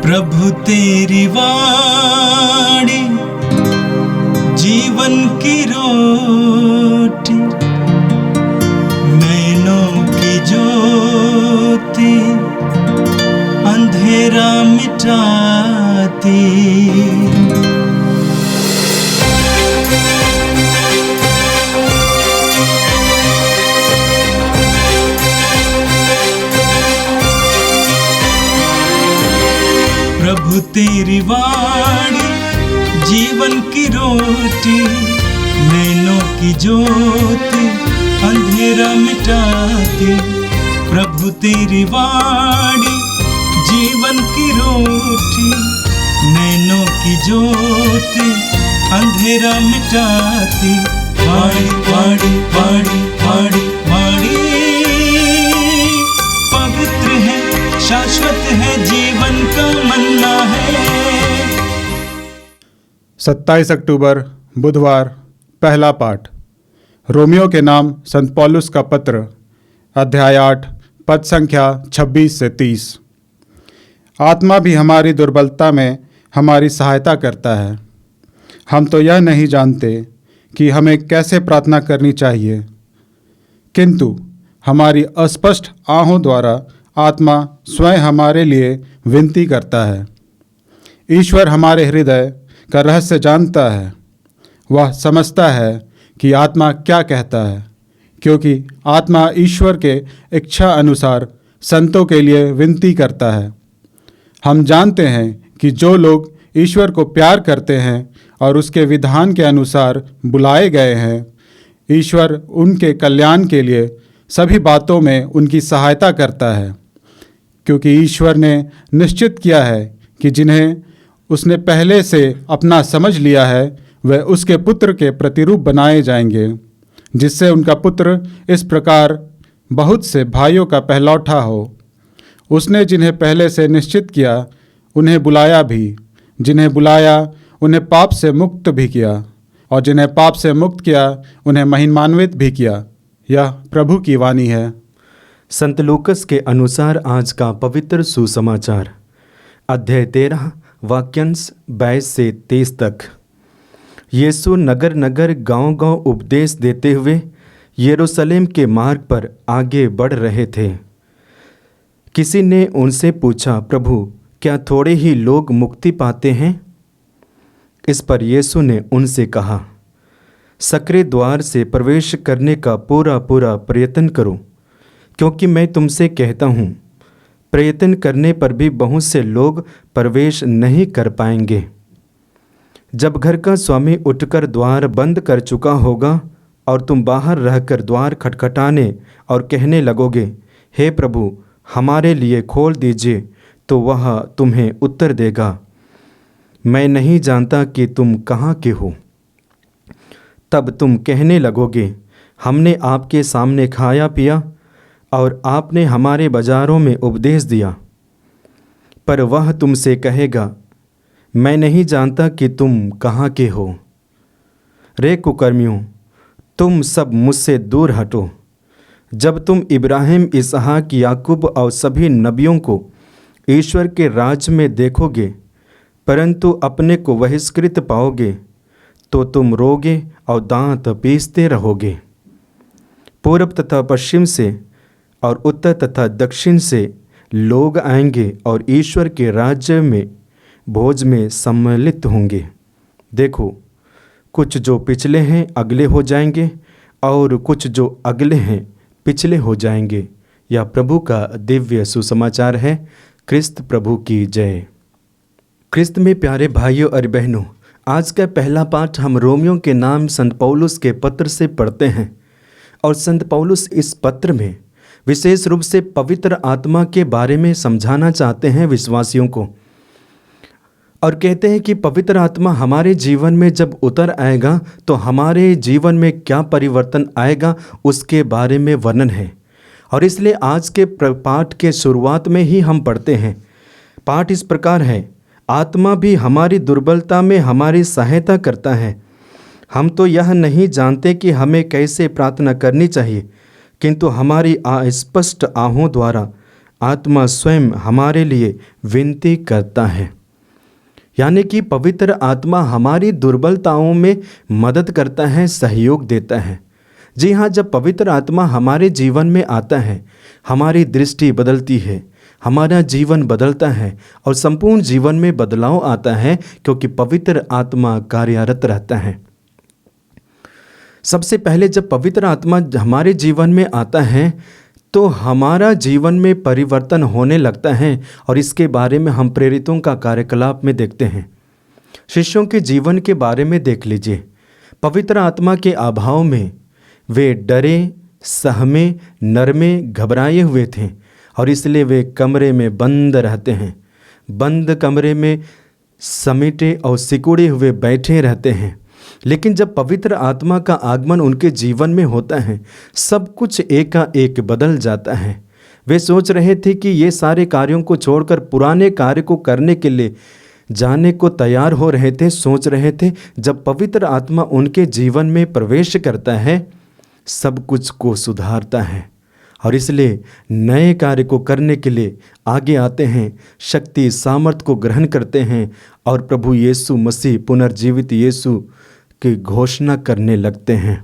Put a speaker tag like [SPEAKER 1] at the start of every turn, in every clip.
[SPEAKER 1] प्रभु तेरी वाणी जीवन की रोटी, नैनों की ज्योति अंधेरा मिटाती। प्रभु तेरी वाणी जीवन की रोटी, नैनों की ज्योति अंधेरा मिटाती। प्रभु तेरी वाणी जीवन की रोटी, नैनों की ज्योति अंधेरा मिटाती। वाणी वाणी वाणी वाणी वाणी पवित्र है, शाश्वत है, जीवन का मन्ना है।
[SPEAKER 2] 27 अक्टूबर बुधवार। पहला पाठ रोमियो के नाम संत पौलुस का पत्र, अध्याय 8, पद संख्या 26 से 30। आत्मा भी हमारी दुर्बलता में हमारी सहायता करता है। हम तो यह नहीं जानते कि हमें कैसे प्रार्थना करनी चाहिए, किंतु हमारी अस्पष्ट आहों द्वारा आत्मा स्वयं हमारे लिए विनती करता है। ईश्वर हमारे हृदय का रहस्य जानता है। वह समझता है कि आत्मा क्या कहता है, क्योंकि आत्मा ईश्वर के इच्छा अनुसार संतों के लिए विनती करता है। हम जानते हैं कि जो लोग ईश्वर को प्यार करते हैं और उसके विधान के अनुसार बुलाए गए हैं, ईश्वर उनके कल्याण के लिए सभी बातों में उनकी सहायता करता है, क्योंकि ईश्वर ने निश्चित किया है कि जिन्हें उसने पहले से अपना समझ लिया है वह उसके पुत्र के प्रतिरूप बनाए जाएंगे, जिससे उनका पुत्र इस प्रकार बहुत से भाइयों का पहलौठा हो। उसने जिन्हें पहले से निश्चित किया उन्हें बुलाया भी, जिन्हें बुलाया उन्हें पाप से मुक्त भी किया, और जिन्हें पाप से मुक्त किया उन्हें महिमान्वित भी किया। यह प्रभु की वाणी है।
[SPEAKER 3] संत लूकस के अनुसार आज का पवित्र सुसमाचार, अध्याय 13 वाक्यांश 22 से 23 तक। यीशु नगर नगर गांव गांव उपदेश देते हुए यरूशलेम के मार्ग पर आगे बढ़ रहे थे। किसी ने उनसे पूछा, प्रभु क्या थोड़े ही लोग मुक्ति पाते हैं? इस पर यीशु ने उनसे कहा, सकरे द्वार से प्रवेश करने का पूरा पूरा प्रयत्न करो, क्योंकि मैं तुमसे कहता हूँ प्रयत्न करने पर भी बहुत से लोग प्रवेश नहीं कर पाएंगे। जब घर का स्वामी उठकर द्वार बंद कर चुका होगा और तुम बाहर रहकर द्वार खटखटाने और कहने लगोगे, हे प्रभु हमारे लिए खोल दीजिए, तो वह तुम्हें उत्तर देगा, मैं नहीं जानता कि तुम कहाँ के हो। तब तुम कहने लगोगे, हमने आपके सामने खाया पिया और आपने हमारे बाजारों में उपदेश दिया। पर वह तुमसे कहेगा, मैं नहीं जानता कि तुम कहाँ के हो। रे कुकर्मियों, तुम सब मुझसे दूर हटो। जब तुम इब्राहिम, इसहाक, याकूब और सभी नबियों को ईश्वर के राज्य में देखोगे, परंतु अपने को बहिष्कृत पाओगे, तो तुम रोगे और दांत पीसते रहोगे। पूर्व तथा पश्चिम से और उत्तर तथा दक्षिण से लोग आएंगे और ईश्वर के राज्य में भोज में सम्मिलित होंगे। देखो, कुछ जो पिछले हैं अगले हो जाएंगे और कुछ जो अगले हैं पिछले हो जाएंगे। यह प्रभु का दिव्य सुसमाचार है। क्रिस्त प्रभु की जय। क्रिस्त में प्यारे भाइयों और बहनों, आज का पहला पाठ हम रोमियो के नाम संत पौलुस के पत्र से पढ़ते हैं। और संत पौलुस इस पत्र में विशेष रूप से पवित्र आत्मा के बारे में समझाना चाहते हैं विश्वासियों को, और कहते हैं कि पवित्र आत्मा हमारे जीवन में जब उतर आएगा तो हमारे जीवन में क्या परिवर्तन आएगा उसके बारे में वर्णन है। और इसलिए आज के पाठ के शुरुआत में ही हम पढ़ते हैं। पाठ इस प्रकार है, आत्मा भी हमारी दुर्बलता में हमारी सहायता करता है। हम तो यह नहीं जानते कि हमें कैसे प्रार्थना करनी चाहिए, किंतु हमारी अस्पष्ट आहों द्वारा आत्मा स्वयं हमारे लिए विनती करता है। यानी कि पवित्र आत्मा हमारी दुर्बलताओं में मदद करता है, सहयोग देता है। जी हाँ, जब पवित्र आत्मा हमारे जीवन में आता है, हमारी दृष्टि बदलती है, हमारा जीवन बदलता है और संपूर्ण जीवन में बदलाव आता है, क्योंकि पवित्र आत्मा कार्यरत रहता है। सबसे पहले जब पवित्र आत्मा हमारे जीवन में आता है तो हमारा जीवन में परिवर्तन होने लगता है, और इसके बारे में हम प्रेरितों का कार्यकलाप में देखते हैं। शिष्यों के जीवन के बारे में देख लीजिए। पवित्र आत्मा के अभाव में वे डरे, सहमे, नरमे, घबराए हुए थे, और इसलिए वे कमरे में बंद रहते हैं, बंद कमरे में समेटे और सिकुड़े हुए बैठे रहते हैं। लेकिन जब पवित्र आत्मा का आगमन उनके जीवन में होता है, सब कुछ एकाएक बदल जाता है। वे सोच रहे थे कि ये सारे कार्यों को छोड़कर पुराने कार्य को करने के लिए जाने को तैयार हो रहे थे, सोच रहे थे। जब पवित्र आत्मा उनके जीवन में प्रवेश करता है, सब कुछ को सुधारता है, और इसलिए नए कार्य को करने के लिए आगे आते हैं, शक्ति सामर्थ्य को ग्रहण करते हैं और प्रभु यीशु मसीह, पुनर्जीवित यीशु की घोषणा करने लगते हैं।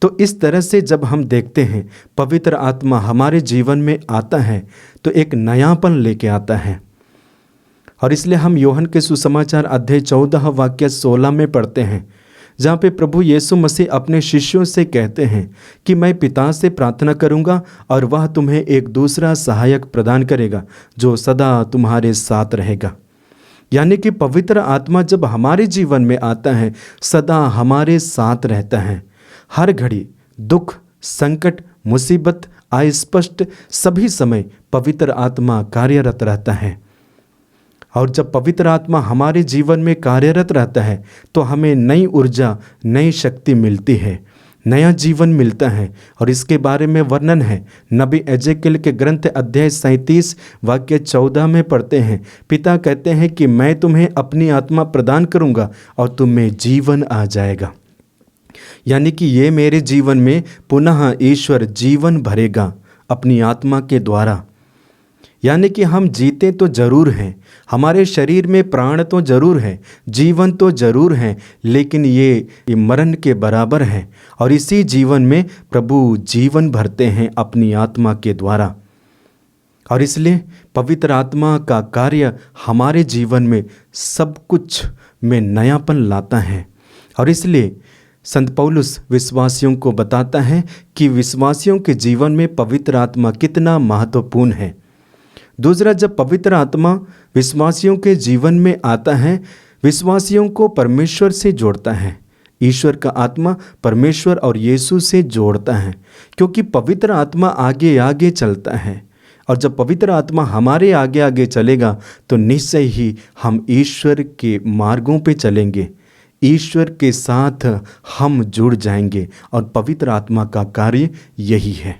[SPEAKER 3] तो इस तरह से जब हम देखते हैं पवित्र आत्मा हमारे जीवन में आता है तो एक नयापन लेके आता है। और इसलिए हम यूहन्ना के सुसमाचार अध्याय 14 वाक्य 16 में पढ़ते हैं, जहाँ पे प्रभु यीशु मसीह अपने शिष्यों से कहते हैं कि मैं पिता से प्रार्थना करूँगा और वह तुम्हें एक दूसरा सहायक प्रदान करेगा जो सदा तुम्हारे साथ रहेगा। यानी कि पवित्र आत्मा जब हमारे जीवन में आता है, सदा हमारे साथ रहता है। हर घड़ी दुख, संकट, मुसीबत, अस्पष्ट सभी समय पवित्र आत्मा कार्यरत रहता है। और जब पवित्र आत्मा हमारे जीवन में कार्यरत रहता है तो हमें नई ऊर्जा, नई शक्ति मिलती है, नया जीवन मिलता है। और इसके बारे में वर्णन है नबी एजेकियल के ग्रंथ अध्याय 37 वाक्य 14 में पढ़ते हैं। पिता कहते हैं कि मैं तुम्हें अपनी आत्मा प्रदान करूंगा और तुम में जीवन आ जाएगा। यानी कि ये मेरे जीवन में पुनः ईश्वर जीवन भरेगा अपनी आत्मा के द्वारा। यानी कि हम जीते तो जरूर हैं, हमारे शरीर में प्राण तो जरूर है, जीवन तो जरूर है, लेकिन ये मरण के बराबर है। और इसी जीवन में प्रभु जीवन भरते हैं अपनी आत्मा के द्वारा। और इसलिए पवित्र आत्मा का कार्य हमारे जीवन में सब कुछ में नयापन लाता है। और इसलिए संत पौलुस विश्वासियों को बताता है कि विश्वासियों के जीवन में पवित्र आत्मा कितना महत्वपूर्ण है। दूसरा, जब पवित्र आत्मा विश्वासियों के जीवन में आता है, विश्वासियों को परमेश्वर से जोड़ता है। ईश्वर का आत्मा परमेश्वर और यीशु से जोड़ता है, क्योंकि पवित्र आत्मा आगे आगे चलता है। और जब पवित्र आत्मा हमारे आगे आगे चलेगा तो निश्चय ही हम ईश्वर के मार्गों पे चलेंगे, ईश्वर के साथ हम जुड़ जाएंगे। और पवित्र आत्मा का कार्य यही है।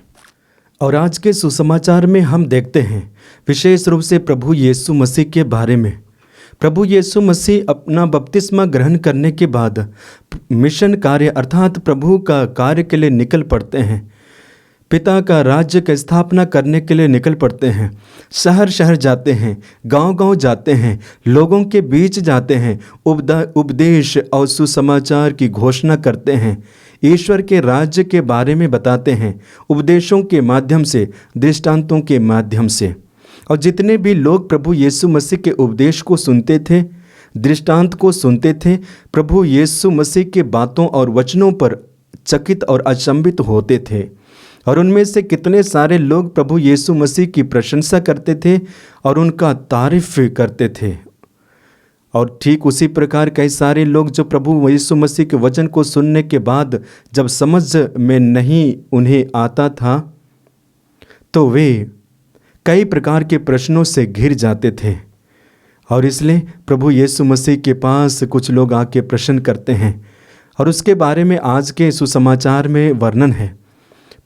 [SPEAKER 3] और आज के सुसमाचार में हम देखते हैं विशेष रूप से प्रभु यीशु मसीह के बारे में। प्रभु यीशु मसीह अपना बपतिस्मा ग्रहण करने के बाद मिशन कार्य अर्थात प्रभु का कार्य के लिए निकल पड़ते हैं। पिता का राज्य की स्थापना करने के लिए निकल पड़ते हैं। शहर शहर जाते हैं, गांव गांव जाते हैं, लोगों के बीच जाते हैं, उपदेश और सुसमाचार की घोषणा करते हैं, ईश्वर के राज्य के बारे में बताते हैं, उपदेशों के माध्यम से, दृष्टांतों के माध्यम से। और जितने भी लोग प्रभु यीशु मसीह के उपदेश को सुनते थे, दृष्टांत को सुनते थे, प्रभु यीशु मसीह के बातों और वचनों पर चकित और अचंभित होते थे। और उनमें से कितने सारे लोग प्रभु यीशु मसीह की प्रशंसा करते थे और उनका तारीफ करते थे। और ठीक उसी प्रकार कई सारे लोग जो प्रभु यीशु मसीह के वचन को सुनने के बाद जब समझ में नहीं उन्हें आता था तो वे कई प्रकार के प्रश्नों से घिर जाते थे। और इसलिए प्रभु यीशु मसीह के पास कुछ लोग आके प्रश्न करते हैं और उसके बारे में आज के सुसमाचार में वर्णन है।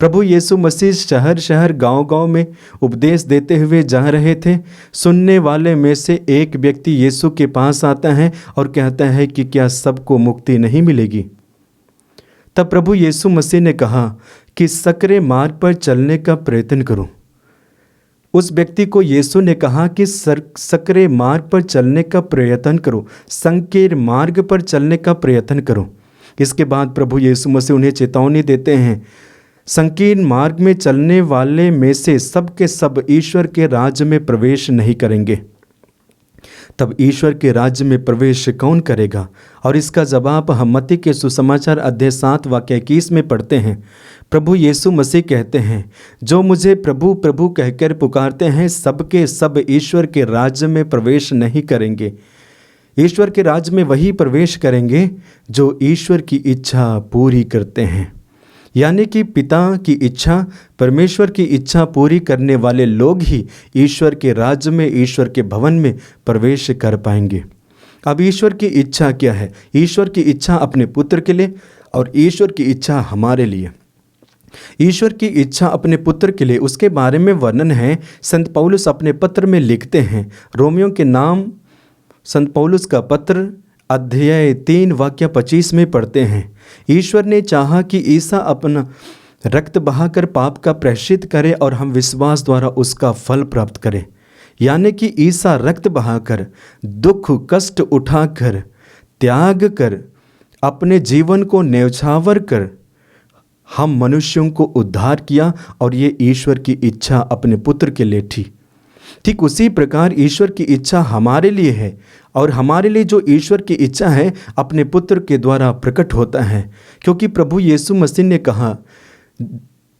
[SPEAKER 3] प्रभु यीशु मसीह शहर शहर गांव गांव में उपदेश देते हुए जा रहे थे। सुनने वाले में से एक व्यक्ति यीशु के पास आता है और कहता है कि क्या सबको मुक्ति नहीं मिलेगी? तब प्रभु यीशु मसीह ने कहा कि सकरे मार्ग पर चलने का प्रयत्न करो। उस व्यक्ति को यीशु ने कहा कि सकरे मार्ग पर चलने का प्रयत्न करो, संकीर्ण मार्ग पर चलने का प्रयत्न करो। इसके बाद प्रभु यीशु मसीह उन्हें चेतावनी देते हैं, संकीर्ण मार्ग में चलने वाले में से सब के सब ईश्वर के राज्य में प्रवेश नहीं करेंगे। तब ईश्वर के राज्य में प्रवेश कौन करेगा? और इसका जवाब हम मत्ती के सुसमाचार अध्याय 7 वाक्य 21 में पढ़ते हैं। प्रभु यीशु मसीह कहते हैं, जो मुझे प्रभु प्रभु कहकर पुकारते हैं सबके सब ईश्वर के राज्य में प्रवेश नहीं करेंगे। ईश्वर के राज्य में वही प्रवेश करेंगे जो ईश्वर की इच्छा पूरी करते हैं, यानी कि पिता की इच्छा, परमेश्वर की इच्छा पूरी करने वाले लोग ही ईश्वर के राज्य में, ईश्वर के भवन में प्रवेश कर पाएंगे। अब ईश्वर की इच्छा क्या है? ईश्वर की इच्छा अपने पुत्र के लिए और ईश्वर की इच्छा हमारे लिए। ईश्वर की इच्छा अपने पुत्र के लिए, उसके बारे में वर्णन है। संत पौलुस अपने पत्र में लिखते हैं, रोमियो के नाम संत पौलुस का पत्र अध्याय 3 वाक्य 25 में पढ़ते हैं, ईश्वर ने चाहा कि ईसा अपना रक्त बहाकर पाप का प्रायश्चित करे और हम विश्वास द्वारा उसका फल प्राप्त करें। यानी कि ईसा रक्त बहाकर, दुख कष्ट उठाकर, त्याग कर, अपने जीवन को न्यौछावर कर हम मनुष्यों को उद्धार किया, और ये ईश्वर की इच्छा अपने पुत्र के लिए थी। ठीक उसी प्रकार ईश्वर की इच्छा हमारे लिए है, और हमारे लिए जो ईश्वर की इच्छा है अपने पुत्र के द्वारा प्रकट होता है। क्योंकि प्रभु यीशु मसीह ने कहा,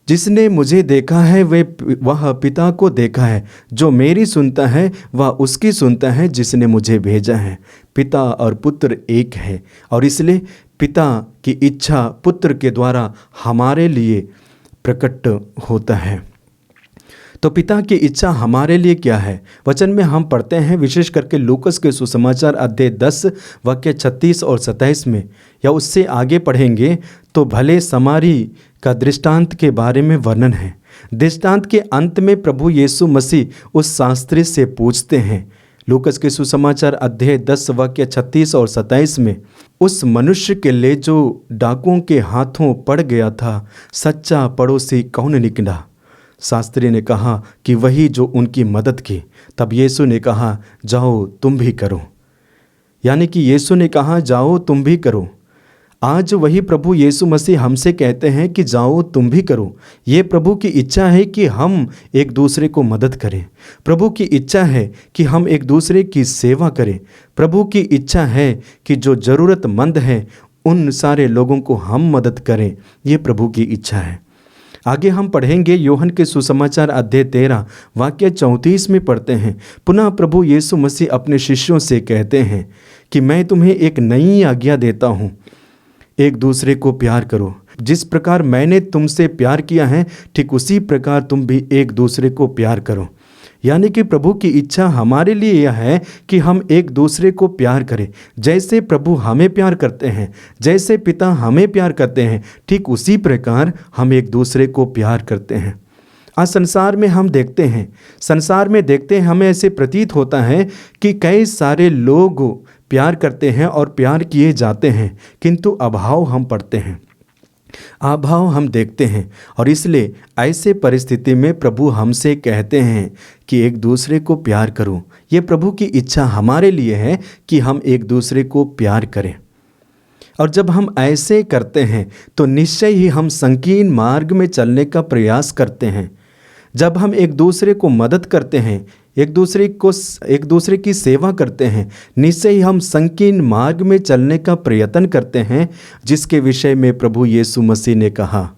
[SPEAKER 3] जिसने मुझे देखा है वह पिता को देखा है, जो मेरी सुनता है वह उसकी सुनता है जिसने मुझे भेजा है। पिता और पुत्र एक है, और इसलिए पिता की इच्छा पुत्र के द्वारा हमारे लिए प्रकट होता है। तो पिता की इच्छा हमारे लिए क्या है? वचन में हम पढ़ते हैं, विशेष करके लूकस के सुसमाचार अध्याय 10 वाक्य 36 और 27 में, या उससे आगे पढ़ेंगे तो भले समारी का दृष्टांत के बारे में वर्णन है। दृष्टांत के अंत में प्रभु यीशु मसीह उस शास्त्री से पूछते हैं, लूकस के सुसमाचार अध्याय 10 वाक्य 36 और 27 में, उस मनुष्य के लिए जो डाकुओं के हाथों पड़ गया था, सच्चा पड़ोसी कौन निकला? शास्त्री ने कहा कि वही जो उनकी मदद की। तब यीशु ने कहा, जाओ तुम भी करो। यानी कि यीशु ने कहा, जाओ तुम भी करो। आज वही प्रभु यीशु मसीह हमसे कहते हैं कि जाओ तुम भी करो। ये प्रभु की इच्छा है कि हम एक दूसरे को मदद करें। प्रभु की इच्छा है कि हम एक दूसरे की सेवा करें। प्रभु की इच्छा है कि जो ज़रूरतमंद हैं उन सारे लोगों को हम मदद करें। ये प्रभु की इच्छा है। आगे हम पढ़ेंगे, यूहन्ना के सुसमाचार अध्याय 13 वाक्य 34 में पढ़ते हैं, पुनः प्रभु यीशु मसीह अपने शिष्यों से कहते हैं कि मैं तुम्हें एक नई आज्ञा देता हूँ, एक दूसरे को प्यार करो। जिस प्रकार मैंने तुमसे प्यार किया है, ठीक उसी प्रकार तुम भी एक दूसरे को प्यार करो। यानी कि प्रभु की इच्छा हमारे लिए यह है कि हम एक दूसरे को प्यार करें। जैसे प्रभु हमें प्यार करते हैं, जैसे पिता हमें प्यार करते हैं, ठीक उसी प्रकार हम एक दूसरे को प्यार करते हैं। आज संसार में हम देखते हैं, हमें ऐसे प्रतीत होता है कि कई सारे लोग प्यार करते हैं और प्यार किए जाते हैं, किंतु अभाव हम पढ़ते हैं, अभाव हम देखते हैं। और इसलिए ऐसे परिस्थिति में प्रभु हमसे कहते हैं कि एक दूसरे को प्यार करो। ये प्रभु की इच्छा हमारे लिए है कि हम एक दूसरे को प्यार करें। और जब हम ऐसे करते हैं तो निश्चय ही हम संकीर्ण मार्ग में चलने का प्रयास करते हैं। जब हम एक दूसरे को मदद करते हैं, एक दूसरे की सेवा करते हैं, निश्चय ही हम संकीर्ण मार्ग में चलने का प्रयत्न करते हैं, जिसके विषय में प्रभु यीशु मसीह ने कहा।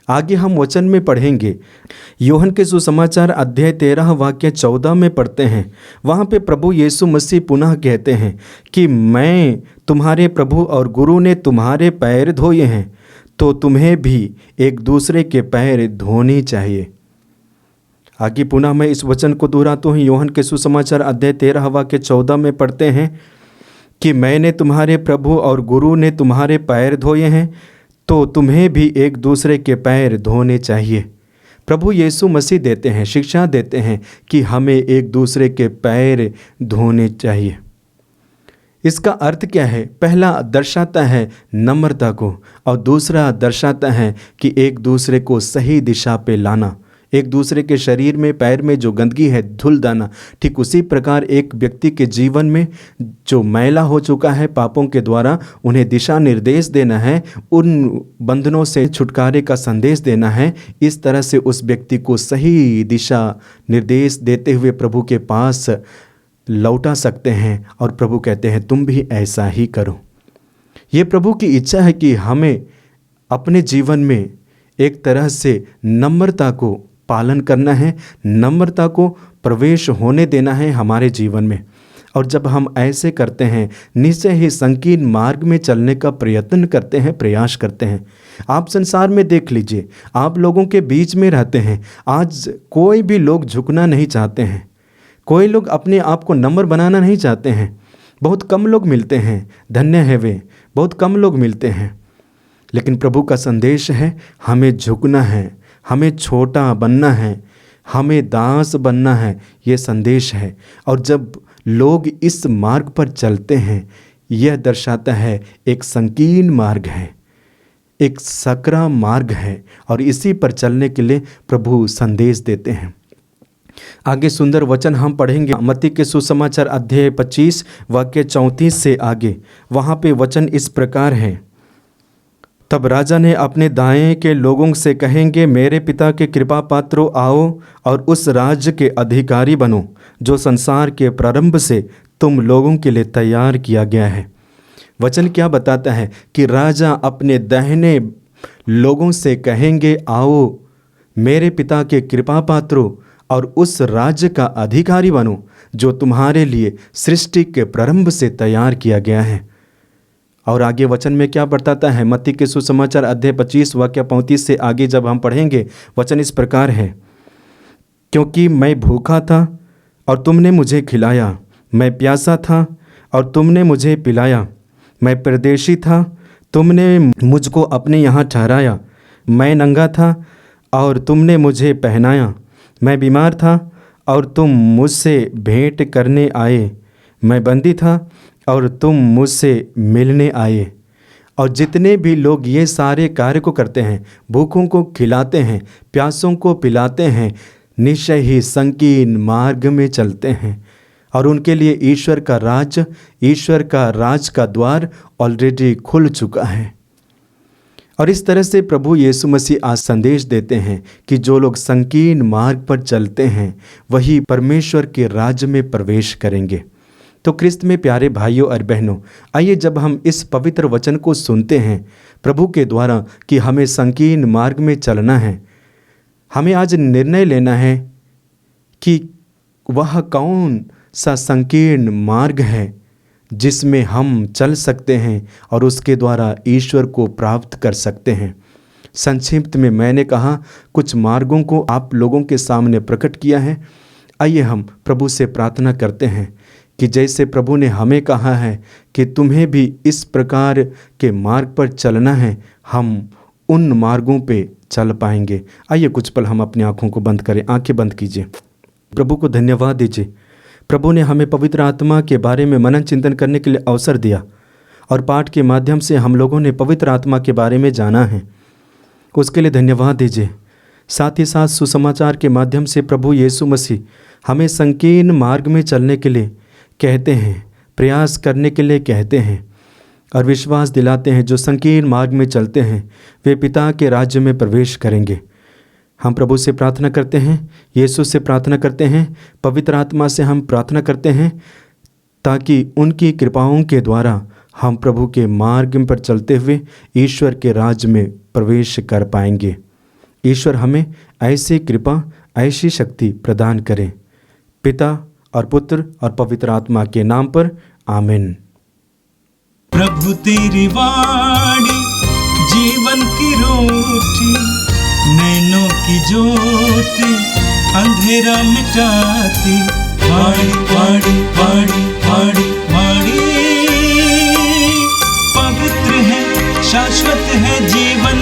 [SPEAKER 3] आगे हम वचन में पढ़ेंगे, यूहन्ना के सुसमाचार अध्याय 13 वाक्य 14 में पढ़ते हैं। वहाँ पे प्रभु यीशु मसीह पुनः कहते हैं कि मैं तुम्हारे प्रभु और गुरु ने तुम्हारे पैर धोए हैं, तो तुम्हें भी एक दूसरे के पैर धोने चाहिए। आगे पुनः मैं इस वचन को दोहराता हूँ। यूहन्ना के सुसमाचार अध्याय 13 वाक्य 14 में पढ़ते हैं कि मैंने तुम्हारे प्रभु और गुरु ने तुम्हारे पैर धोए हैं, तो तुम्हें भी एक दूसरे के पैर धोने चाहिए। प्रभु यीशु मसीह देते हैं, शिक्षा देते हैं कि हमें एक दूसरे के पैर धोने चाहिए। इसका अर्थ क्या है? पहला दर्शाता है नम्रता को, और दूसरा दर्शाता है कि एक दूसरे को सही दिशा पे लाना, एक दूसरे के शरीर में, पैर में जो गंदगी है, धूल दाना, ठीक उसी प्रकार एक व्यक्ति के जीवन में जो मैला हो चुका है पापों के द्वारा, उन्हें दिशा निर्देश देना है, उन बंधनों से छुटकारे का संदेश देना है। इस तरह से उस व्यक्ति को सही दिशा निर्देश देते हुए प्रभु के पास लौटा सकते हैं। और प्रभु कहते हैं तुम भी ऐसा ही करो। ये प्रभु की इच्छा है कि हमें अपने जीवन में एक तरह से नम्रता को पालन करना है, नम्रता को प्रवेश होने देना है हमारे जीवन में। और जब हम ऐसे करते हैं, निश्चय ही संकीर्ण मार्ग में चलने का प्रयत्न करते हैं, प्रयास करते हैं। आप संसार में देख लीजिए, आप लोगों के बीच में रहते हैं, आज कोई भी लोग झुकना नहीं चाहते हैं, कोई लोग अपने आप को नम्र बनाना नहीं चाहते हैं। बहुत कम लोग मिलते हैं, धन्य है वे, बहुत कम लोग मिलते हैं। लेकिन प्रभु का संदेश है हमें झुकना है, हमें छोटा बनना है, हमें दास बनना है, ये संदेश है। और जब लोग इस मार्ग पर चलते हैं, यह दर्शाता है एक संकीर्ण मार्ग है, एक सकरा मार्ग है, और इसी पर चलने के लिए प्रभु संदेश देते हैं। आगे सुंदर वचन हम पढ़ेंगे मत्ती के सुसमाचार अध्याय 25 वाक्य 34 से आगे। वहाँ पे वचन इस प्रकार है, तब राजा ने अपने दाएं के लोगों से कहेंगे, मेरे पिता के कृपा पात्रों, आओ और उस राज्य के अधिकारी बनो जो संसार के प्रारंभ से तुम लोगों के लिए तैयार किया गया है। वचन क्या बताता है कि राजा अपने दाहिने लोगों से कहेंगे, आओ मेरे पिता के कृपा पात्रों और उस राज्य का अधिकारी बनो जो तुम्हारे लिए सृष्टि के प्रारंभ से तैयार किया गया है। और आगे वचन में क्या बताता है, मत्ती के सुसमाचार अध्याय 25 वाक्य 35 से आगे जब हम पढ़ेंगे, वचन इस प्रकार है, क्योंकि मैं भूखा था और तुमने मुझे खिलाया, मैं प्यासा था और तुमने मुझे पिलाया, मैं परदेशी था, तुमने मुझको अपने यहाँ ठहराया, मैं नंगा था और तुमने मुझे पहनाया, मैं बीमार था और तुम मुझसे भेंट करने आए, मैं बंदी था और तुम मुझसे मिलने आए। और जितने भी लोग ये सारे कार्य को करते हैं, भूखों को खिलाते हैं, प्यासों को पिलाते हैं, निश्चय ही संकीर्ण मार्ग में चलते हैं और उनके लिए ईश्वर का राज का द्वार ऑलरेडी खुल चुका है। और इस तरह से प्रभु यीशु मसीह आज संदेश देते हैं कि जो लोग संकीर्ण मार्ग पर चलते हैं वही परमेश्वर के राज्य में प्रवेश करेंगे। तो क्रिस्त में प्यारे भाइयों और बहनों, आइए जब हम इस पवित्र वचन को सुनते हैं प्रभु के द्वारा कि हमें संकीर्ण मार्ग में चलना है, हमें आज निर्णय लेना है कि वह कौन सा संकीर्ण मार्ग है जिसमें हम चल सकते हैं और उसके द्वारा ईश्वर को प्राप्त कर सकते हैं। संक्षिप्त में मैंने कहा कुछ मार्गों को आप लोगों के सामने प्रकट किया है। आइए हम प्रभु से प्रार्थना करते हैं कि जैसे प्रभु ने हमें कहा है कि तुम्हें भी इस प्रकार के मार्ग पर चलना है, हम उन मार्गों पे चल पाएंगे। आइए कुछ पल हम अपनी आँखों को बंद करें, आंखें बंद कीजिए, प्रभु को धन्यवाद दीजिए। प्रभु ने हमें पवित्र आत्मा के बारे में मनन चिंतन करने के लिए अवसर दिया और पाठ के माध्यम से हम लोगों ने पवित्र आत्मा के बारे में जाना है, उसके लिए धन्यवाद दीजिए। साथ ही साथ सुसमाचार के माध्यम से प्रभु यीशु मसीह हमें संकीर्ण मार्ग में चलने के लिए कहते हैं, प्रयास करने के लिए कहते हैं और विश्वास दिलाते हैं जो संकीर्ण मार्ग में चलते हैं वे पिता के राज्य में प्रवेश करेंगे। हम प्रभु से प्रार्थना करते हैं, यीशु से प्रार्थना करते हैं, पवित्र आत्मा से हम प्रार्थना करते हैं ताकि उनकी कृपाओं के द्वारा हम प्रभु के मार्ग पर चलते हुए ईश्वर के राज्य में प्रवेश कर पाएंगे। ईश्वर हमें ऐसी कृपा, ऐसी शक्ति प्रदान करें। पिता और पुत्र और पवित्र आत्मा के नाम पर आमीन।
[SPEAKER 1] प्रभु तेरी वाणी जीवन की रोटी, नैनों की ज्योति अंधेरा मिटाती, वाणी वाणी वाणी वाणी वाणी पवित्र है, शाश्वत है जीवन